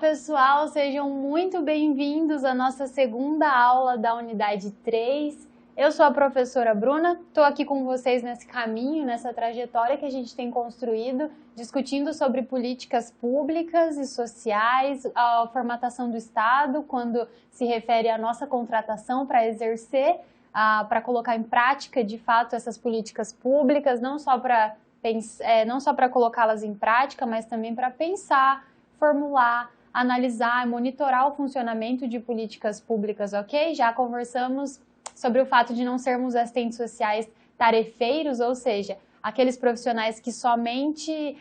pessoal, sejam muito bem-vindos à nossa segunda aula da unidade 3. Eu sou a professora Bruna, estou aqui com vocês nesse caminho, nessa trajetória que a gente tem construído, discutindo sobre políticas públicas e sociais, a formatação do Estado, quando se refere à nossa contratação para exercer, para colocar em prática, de fato, essas políticas públicas, não só para colocá-las em prática, mas também para pensar, formular, analisar e monitorar o funcionamento de políticas públicas, ok? Já conversamos sobre o fato de não sermos assistentes sociais tarefeiros, ou seja, aqueles profissionais que somente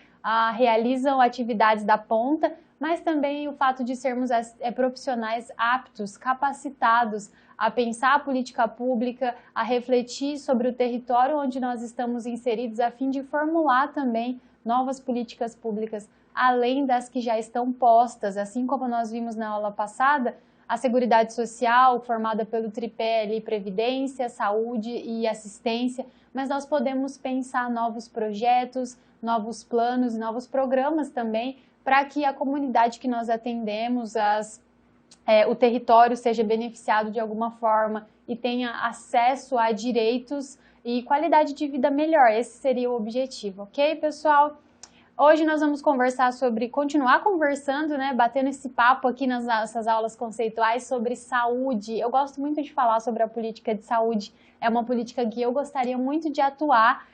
realizam atividades da ponta, mas também o fato de sermos profissionais aptos, capacitados a pensar a política pública, a refletir sobre o território onde nós estamos inseridos, a fim de formular também novas políticas públicas, além das que já estão postas, assim como nós vimos na aula passada, a Seguridade Social, formada pelo tripé ali, Previdência, Saúde e Assistência, mas nós podemos pensar novos projetos, novos planos, novos programas também, para que a comunidade que nós atendemos, o território seja beneficiado de alguma forma e tenha acesso a direitos e qualidade de vida melhor. Esse seria o objetivo, ok, pessoal? Hoje nós vamos continuar conversando, né, batendo esse papo aqui nas nossas aulas conceituais sobre saúde. Eu gosto muito de falar sobre a política de saúde, é uma política que eu gostaria muito de atuar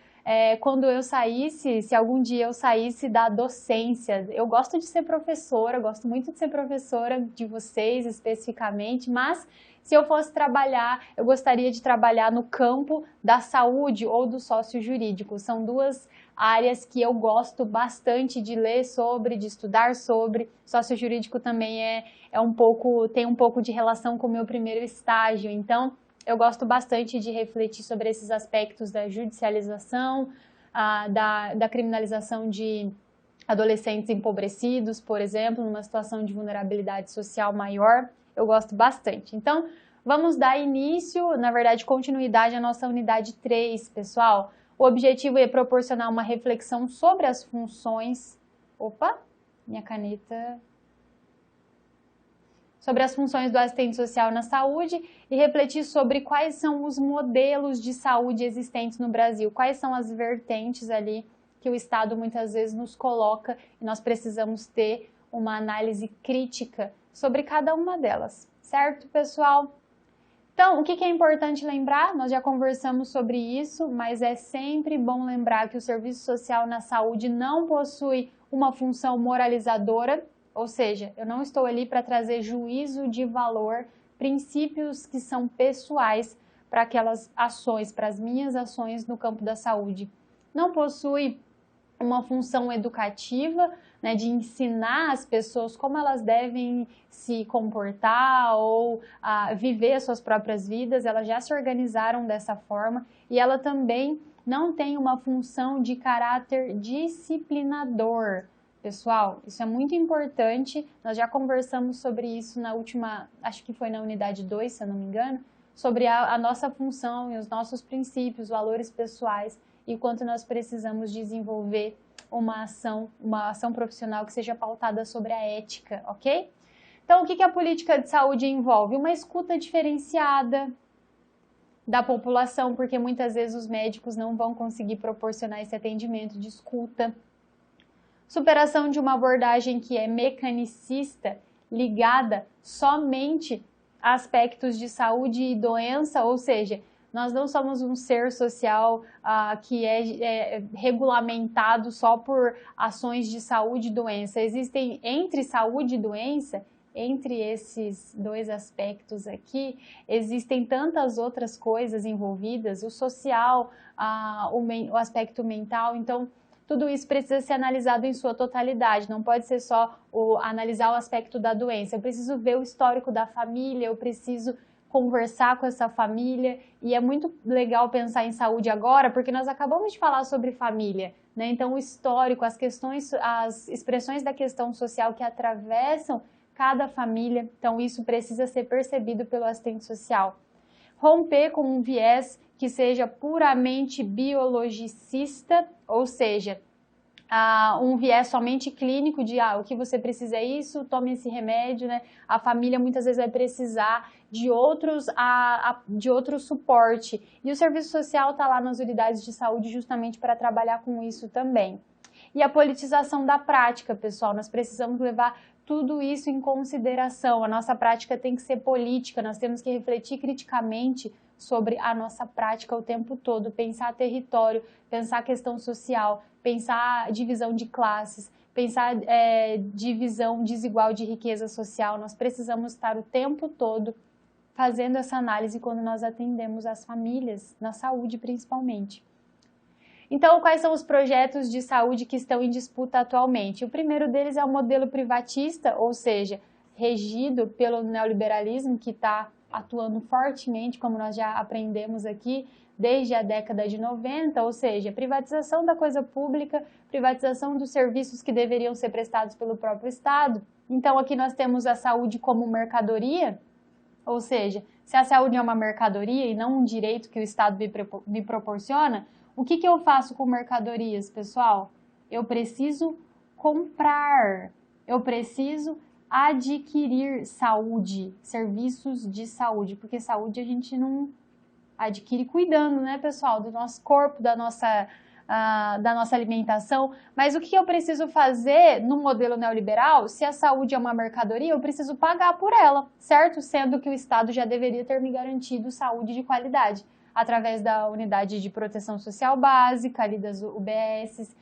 quando eu saísse, se algum dia eu saísse da docência. Eu gosto de ser professora, gosto muito de ser professora de vocês especificamente, mas se eu fosse trabalhar, eu gostaria de trabalhar no campo da saúde ou do sócio-jurídico. São duas áreas que eu gosto bastante de ler sobre, de estudar sobre. Sócio-jurídico também tem um pouco de relação com o meu primeiro estágio, então eu gosto bastante de refletir sobre esses aspectos da judicialização, da criminalização de adolescentes empobrecidos, por exemplo, numa situação de vulnerabilidade social maior. Eu gosto bastante. Então, vamos dar início, na verdade, continuidade à nossa unidade 3, pessoal. O objetivo é proporcionar uma reflexão sobre as funções... Opa, minha caneta... Sobre as funções do assistente social na saúde e refletir sobre quais são os modelos de saúde existentes no Brasil, quais são as vertentes ali que o Estado muitas vezes nos coloca e nós precisamos ter uma análise crítica sobre cada uma delas, certo, pessoal? Então, o que é importante lembrar? Nós já conversamos sobre isso, mas é sempre bom lembrar que o serviço social na saúde não possui uma função moralizadora, ou seja, eu não estou ali para trazer juízo de valor, princípios que são pessoais para aquelas ações, para as minhas ações no campo da saúde. Não possui uma função educativa, né, de ensinar as pessoas como elas devem se comportar ou viver as suas próprias vidas, elas já se organizaram dessa forma, e ela também não tem uma função de caráter disciplinador. Pessoal, isso é muito importante, nós já conversamos sobre isso na última, acho que foi na unidade 2, se eu não me engano, sobre a nossa função e os nossos princípios, valores pessoais e o quanto nós precisamos desenvolver uma ação profissional que seja pautada sobre a ética, ok? Então, o que a política de saúde envolve? Uma escuta diferenciada da população, porque muitas vezes os médicos não vão conseguir proporcionar esse atendimento de escuta. Superação de uma abordagem que é mecanicista, ligada somente a aspectos de saúde e doença, ou seja, nós não somos um ser social que é regulamentado só por ações de saúde e doença. Existem entre saúde e doença, entre esses dois aspectos aqui, existem tantas outras coisas envolvidas, o social, o aspecto mental, então tudo isso precisa ser analisado em sua totalidade, não pode ser só analisar o aspecto da doença. Eu preciso ver o histórico da família, eu preciso conversar com essa família, e é muito legal pensar em saúde agora, porque nós acabamos de falar sobre família, né? Então o histórico, as expressões da questão social que atravessam cada família, então isso precisa ser percebido pelo assistente social. Romper com um viés que seja puramente biologicista, ou seja, um viés somente clínico de o que você precisa é isso, tome esse remédio, né? A família muitas vezes vai precisar de outro suporte. E o serviço social está lá nas unidades de saúde justamente para trabalhar com isso também. E a politização da prática, pessoal, nós precisamos levar tudo isso em consideração. A nossa prática tem que ser política, nós temos que refletir criticamente sobre a nossa prática o tempo todo, pensar território, pensar questão social, pensar divisão de classes, pensar divisão desigual de riqueza social. Nós precisamos estar o tempo todo fazendo essa análise quando nós atendemos as famílias, na saúde principalmente. Então, quais são os projetos de saúde que estão em disputa atualmente? O primeiro deles é o modelo privatista, ou seja, regido pelo neoliberalismo, que está atuando fortemente, como nós já aprendemos aqui, desde a década de 90, ou seja, privatização da coisa pública, privatização dos serviços que deveriam ser prestados pelo próprio Estado. Então, aqui nós temos a saúde como mercadoria, ou seja, se a saúde é uma mercadoria e não um direito que o Estado me proporciona, o que eu faço com mercadorias, pessoal? Eu preciso comprar, eu preciso adquirir saúde, serviços de saúde, porque saúde a gente não adquire cuidando, né, pessoal, do nosso corpo, da nossa alimentação. Mas o que eu preciso fazer no modelo neoliberal? Se a saúde é uma mercadoria, eu preciso pagar por ela, certo? Sendo que o Estado já deveria ter me garantido saúde de qualidade, através da unidade de proteção social básica, ali das UBSs,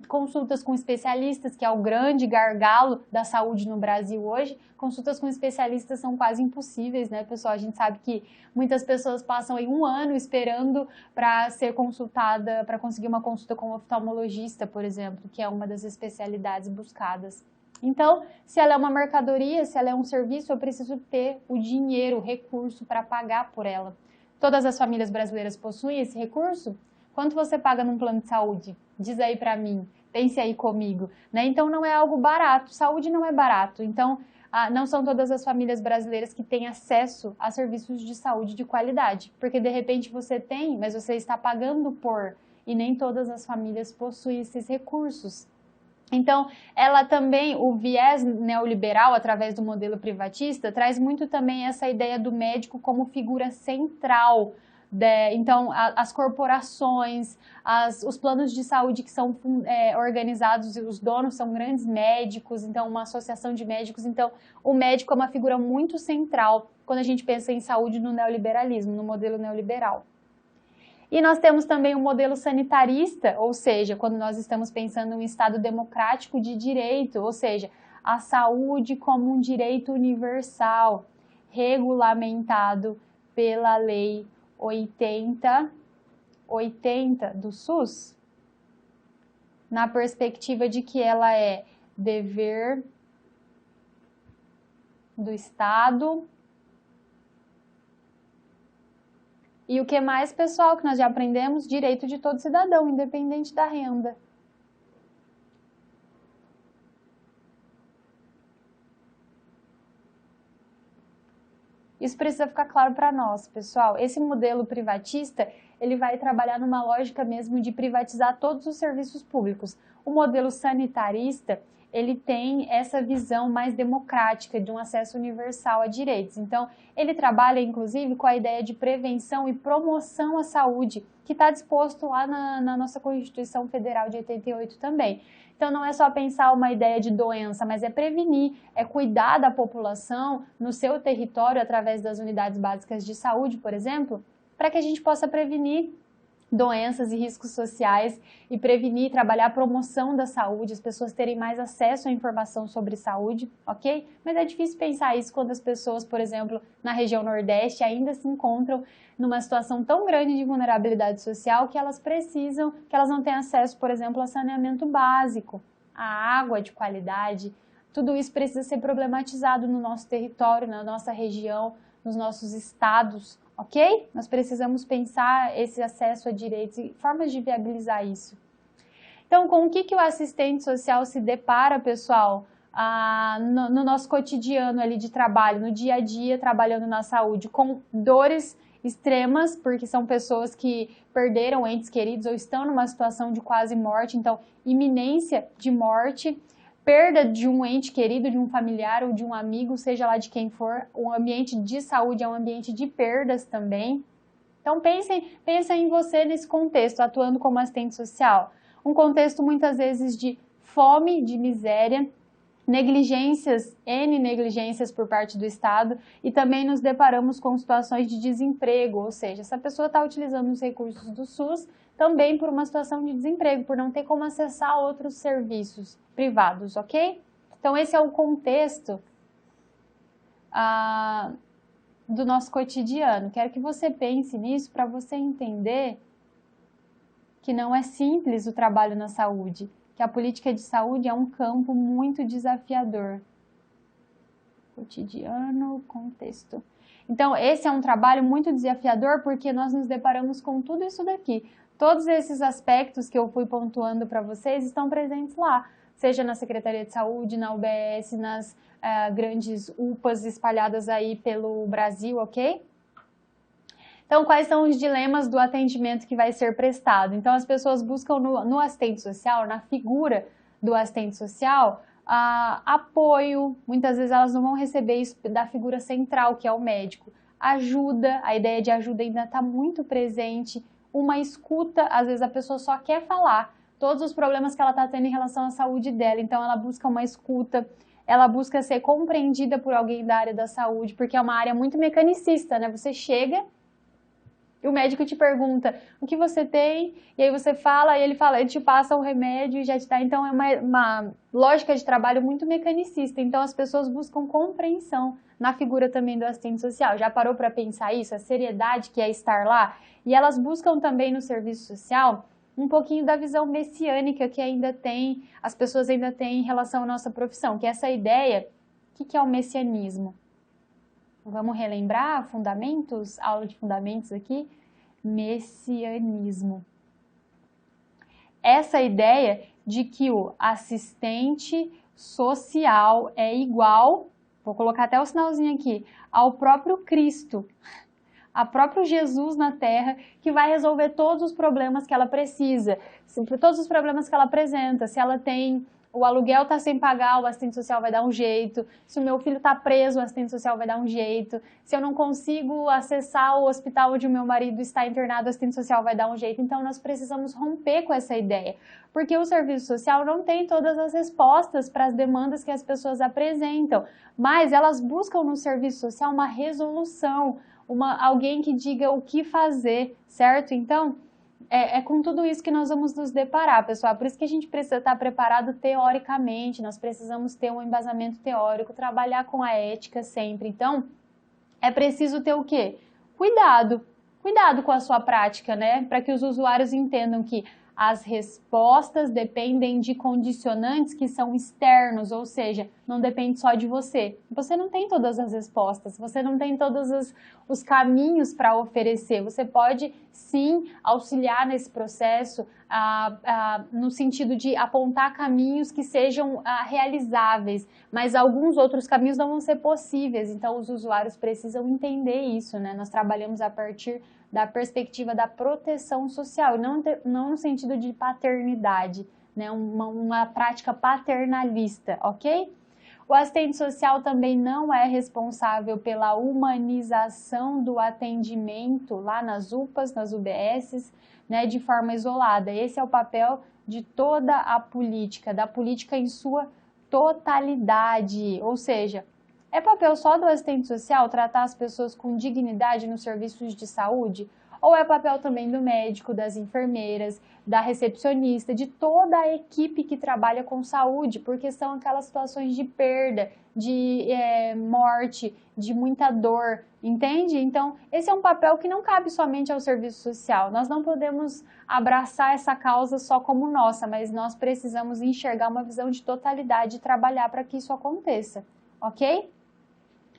consultas com especialistas, que é o grande gargalo da saúde no Brasil hoje. Consultas com especialistas são quase impossíveis, né, pessoal? A gente sabe que muitas pessoas passam aí 1 ano esperando para ser consultada, para conseguir uma consulta com um oftalmologista, por exemplo, que é uma das especialidades buscadas. Então, se ela é uma mercadoria, se ela é um serviço, eu preciso ter o dinheiro, o recurso para pagar por ela. Todas as famílias brasileiras possuem esse recurso? Quanto você paga num plano de saúde? Diz aí para mim, pense aí comigo, né? Então não é algo barato, saúde não é barato. Então não são todas as famílias brasileiras que têm acesso a serviços de saúde de qualidade, porque de repente você tem, mas você está pagando por, e nem todas as famílias possuem esses recursos. Então, ela também, o viés neoliberal, através do modelo privatista, traz muito também essa ideia do médico como figura central. Então, as corporações, os planos de saúde que são organizados, os donos são grandes médicos, então uma associação de médicos. Então, o médico é uma figura muito central quando a gente pensa em saúde no neoliberalismo, no modelo neoliberal. E nós temos também o modelo sanitarista, ou seja, quando nós estamos pensando em um Estado democrático de direito, ou seja, a saúde como um direito universal, regulamentado pela Lei 8080 do SUS, na perspectiva de que ela é dever do Estado. E o que mais, pessoal, que nós já aprendemos? Direito de todo cidadão, independente da renda. Isso precisa ficar claro para nós, pessoal. Esse modelo privatista, ele vai trabalhar numa lógica mesmo de privatizar todos os serviços públicos. O modelo sanitarista, ele tem essa visão mais democrática de um acesso universal a direitos. Então, ele trabalha, inclusive, com a ideia de prevenção e promoção à saúde, que está disposto lá na nossa Constituição Federal de 88 também. Então, não é só pensar uma ideia de doença, mas é prevenir, é cuidar da população no seu território através das unidades básicas de saúde, por exemplo, para que a gente possa prevenir doenças e riscos sociais e prevenir, trabalhar a promoção da saúde, as pessoas terem mais acesso à informação sobre saúde, ok? Mas é difícil pensar isso quando as pessoas, por exemplo, na região Nordeste ainda se encontram numa situação tão grande de vulnerabilidade social que elas precisam, que elas não têm acesso, por exemplo, a saneamento básico, a água de qualidade. Tudo isso precisa ser problematizado no nosso território, na nossa região, nos nossos estados, ok? Nós precisamos pensar esse acesso a direitos e formas de viabilizar isso. Então, com o que o assistente social se depara, pessoal, no nosso cotidiano ali de trabalho, no dia a dia, trabalhando na saúde, com dores extremas, porque são pessoas que perderam entes queridos ou estão numa situação de quase morte, então iminência de morte, perda de um ente querido, de um familiar ou de um amigo, seja lá de quem for. O ambiente de saúde é um ambiente de perdas também. Então pensem em você nesse contexto, atuando como assistente social. Um contexto muitas vezes de fome, de miséria, N negligências por parte do Estado, e também nos deparamos com situações de desemprego, ou seja, essa pessoa está utilizando os recursos do SUS também por uma situação de desemprego, por não ter como acessar outros serviços privados, ok? Então esse é o contexto do nosso cotidiano. Quero que você pense nisso para você entender que não é simples o trabalho na saúde, que a política de saúde é um campo muito desafiador. Cotidiano, contexto. Então, esse é um trabalho muito desafiador porque nós nos deparamos com tudo isso daqui. Todos esses aspectos que eu fui pontuando para vocês estão presentes lá, seja na Secretaria de Saúde, na UBS, nas grandes UPAs espalhadas aí pelo Brasil, ok? Então, quais são os dilemas do atendimento que vai ser prestado? Então, as pessoas buscam no assistente social, na figura do assistente social, apoio. Muitas vezes elas não vão receber isso da figura central, que é o médico. Ajuda, a ideia de ajuda ainda está muito presente. Uma escuta, às vezes a pessoa só quer falar todos os problemas que ela está tendo em relação à saúde dela, então ela busca uma escuta. Ela busca ser compreendida por alguém da área da saúde, porque é uma área muito mecanicista, né? Você chega e o médico te pergunta o que você tem, e aí você fala, e ele te passa o remédio e já te dá. Então é uma lógica de trabalho muito mecanicista. Então as pessoas buscam compreensão na figura também do assistente social. Já parou para pensar isso? A seriedade que é estar lá? E elas buscam também no serviço social um pouquinho da visão messiânica que as pessoas ainda têm em relação à nossa profissão, que é essa ideia. O que é o messianismo? Vamos relembrar fundamentos, aula de fundamentos aqui? Messianismo. Essa ideia de que o assistente social é igual, vou colocar até o sinalzinho aqui, ao próprio Cristo, a próprio Jesus na Terra, que vai resolver todos os problemas que ela precisa, todos os problemas que ela apresenta. Se ela tem o aluguel está sem pagar, o assistente social vai dar um jeito. Se o meu filho está preso, o assistente social vai dar um jeito. Se eu não consigo acessar o hospital onde o meu marido está internado, o assistente social vai dar um jeito. Então, nós precisamos romper com essa ideia, porque o serviço social não tem todas as respostas para as demandas que as pessoas apresentam, mas elas buscam no serviço social uma resolução, alguém que diga o que fazer, certo? Então, é com tudo isso que nós vamos nos deparar, pessoal. Por isso que a gente precisa estar preparado teoricamente, nós precisamos ter um embasamento teórico, trabalhar com a ética sempre. Então, é preciso ter o quê? Cuidado com a sua prática, né? Para que os usuários entendam que as respostas dependem de condicionantes que são externos, ou seja, não depende só de você. Você não tem todas as respostas, você não tem todos os caminhos para oferecer. Você pode, sim, auxiliar nesse processo no sentido de apontar caminhos que sejam realizáveis, mas alguns outros caminhos não vão ser possíveis. Então, os usuários precisam entender isso, né? Nós trabalhamos a partir da perspectiva da proteção social, não no sentido de paternidade, né? Uma prática paternalista, ok? O assistente social também não é responsável pela humanização do atendimento lá nas UPAs, nas UBSs, né, de forma isolada. Esse é o papel de toda a política, da política em sua totalidade, ou seja, é papel só do assistente social tratar as pessoas com dignidade nos serviços de saúde? Ou é papel também do médico, das enfermeiras, da recepcionista, de toda a equipe que trabalha com saúde, porque são aquelas situações de perda, de morte, de muita dor, entende? Então, esse é um papel que não cabe somente ao serviço social. Nós não podemos abraçar essa causa só como nossa, mas nós precisamos enxergar uma visão de totalidade e trabalhar para que isso aconteça, ok?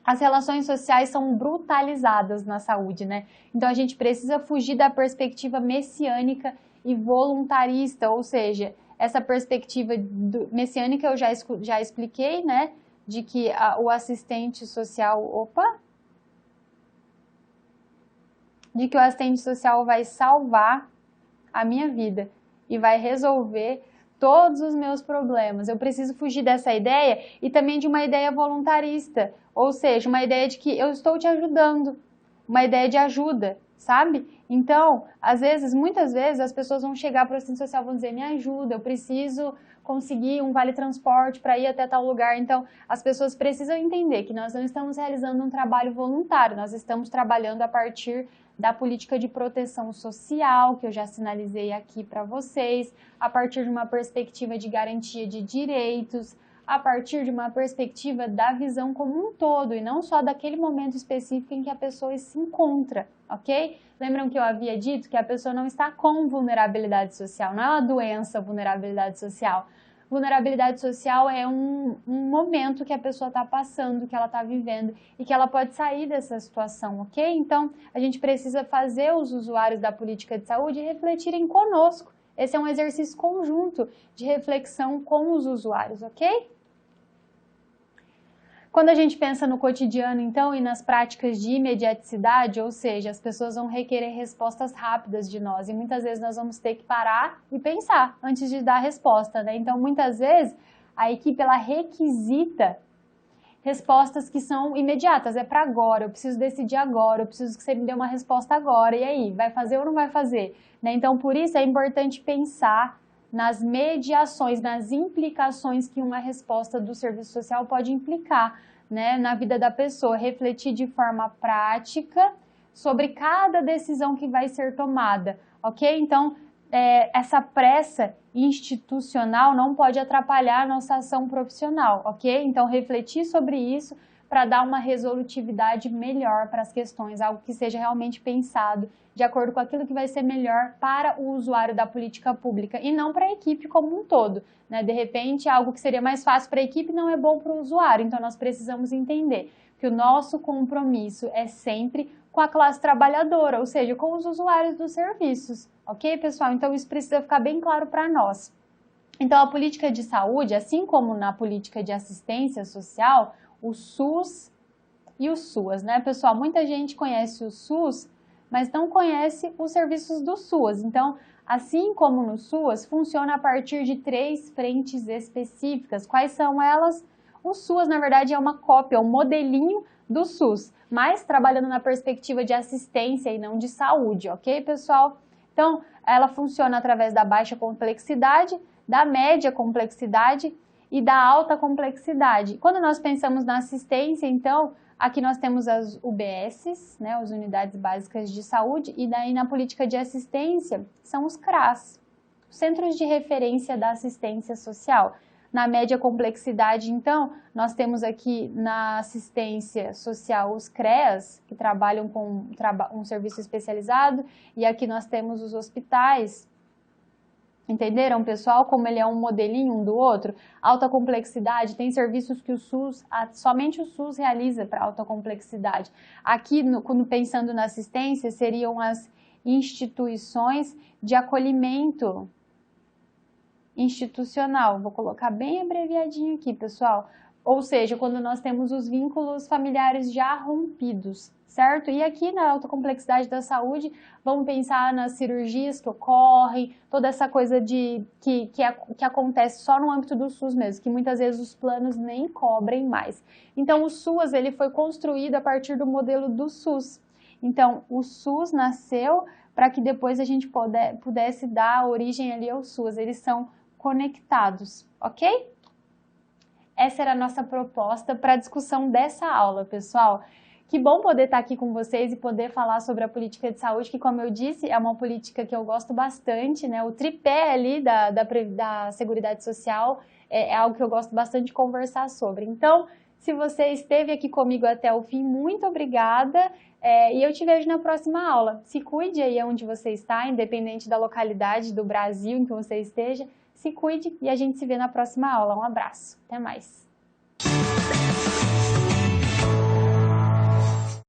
As relações sociais são brutalizadas na saúde, né? Então, a gente precisa fugir da perspectiva messiânica e voluntarista, ou seja, essa perspectiva messiânica eu já expliquei, né? De que o assistente social... Opa! de que o assistente social vai salvar a minha vida e vai resolver todos os meus problemas. Eu preciso fugir dessa ideia e também de uma ideia voluntarista, ou seja, uma ideia de que eu estou te ajudando, uma ideia de ajuda, sabe? Então, muitas vezes, as pessoas vão chegar para o assistente social e vão dizer, me ajuda, eu preciso conseguir um vale-transporte para ir até tal lugar. Então, as pessoas precisam entender que nós não estamos realizando um trabalho voluntário, nós estamos trabalhando a partir da política de proteção social, que eu já sinalizei aqui para vocês, a partir de uma perspectiva de garantia de direitos, a partir de uma perspectiva da visão como um todo, e não só daquele momento específico em que a pessoa se encontra, ok? Lembram que eu havia dito que a pessoa não está com vulnerabilidade social, não é uma doença vulnerabilidade social. Vulnerabilidade social é um momento que a pessoa está passando, que ela está vivendo e que ela pode sair dessa situação, ok? Então, a gente precisa fazer os usuários da política de saúde refletirem conosco. Esse é um exercício conjunto de reflexão com os usuários, ok? Quando a gente pensa no cotidiano, então, e nas práticas de imediaticidade, ou seja, as pessoas vão requerer respostas rápidas de nós e muitas vezes nós vamos ter que parar e pensar antes de dar a resposta, né? Então, muitas vezes, a equipe, ela requisita respostas que são imediatas, é para agora, eu preciso decidir agora, eu preciso que você me dê uma resposta agora, e aí, vai fazer ou não vai fazer? Né? Então, por isso é importante pensar nas mediações, nas implicações que uma resposta do serviço social pode implicar, né, na vida da pessoa, refletir de forma prática sobre cada decisão que vai ser tomada, ok? Então, essa pressa institucional não pode atrapalhar a nossa ação profissional, ok? Então, refletir sobre isso para dar uma resolutividade melhor para as questões, algo que seja realmente pensado de acordo com aquilo que vai ser melhor para o usuário da política pública e não para a equipe como um todo, né? De repente, algo que seria mais fácil para a equipe não é bom para o usuário, então nós precisamos entender que o nosso compromisso é sempre com a classe trabalhadora, ou seja, com os usuários dos serviços, ok, pessoal? Então isso precisa ficar bem claro para nós. Então a política de saúde, assim como na política de assistência social, o SUS e o SUAS, né, pessoal? Muita gente conhece o SUS, mas não conhece os serviços do SUAS. Então, assim como no SUAS, funciona a partir de 3 frentes específicas. Quais são elas? O SUAS, na verdade, é uma cópia, um modelinho do SUS, mas trabalhando na perspectiva de assistência e não de saúde, ok, pessoal? Então, ela funciona através da baixa complexidade, da média complexidade e da alta complexidade. Quando nós pensamos na assistência, então, aqui nós temos as UBSs, né, as Unidades Básicas de Saúde, e daí na política de assistência são os CRAS, Centros de Referência da Assistência Social. Na média complexidade, então, nós temos aqui na assistência social os CREAS, que trabalham com um serviço especializado, e aqui nós temos os hospitais. Entenderam, pessoal, como ele é um modelinho um do outro? Alta complexidade, tem serviços que o SUS, somente o SUS realiza para alta complexidade. Aqui, quando pensando na assistência, seriam as instituições de acolhimento institucional. Vou colocar bem abreviadinho aqui, pessoal. Ou seja, quando nós temos os vínculos familiares já rompidos, certo? E aqui na alta complexidade da saúde, vamos pensar nas cirurgias que ocorrem, toda essa coisa que acontece só no âmbito do SUS mesmo, que muitas vezes os planos nem cobrem mais. Então, o SUAS, ele foi construído a partir do modelo do SUS. Então, o SUS nasceu para que depois a gente pudesse dar origem ali ao SUAS. Eles são conectados, ok? Essa era a nossa proposta para a discussão dessa aula, pessoal. Que bom poder estar aqui com vocês e poder falar sobre a política de saúde, que, como eu disse, é uma política que eu gosto bastante, né? O tripé ali da Seguridade Social é algo que eu gosto bastante de conversar sobre. Então, se você esteve aqui comigo até o fim, muito obrigada e eu te vejo na próxima aula. Se cuide aí onde você está, independente da localidade do Brasil em que você esteja, se cuide e a gente se vê na próxima aula. Um abraço, até mais!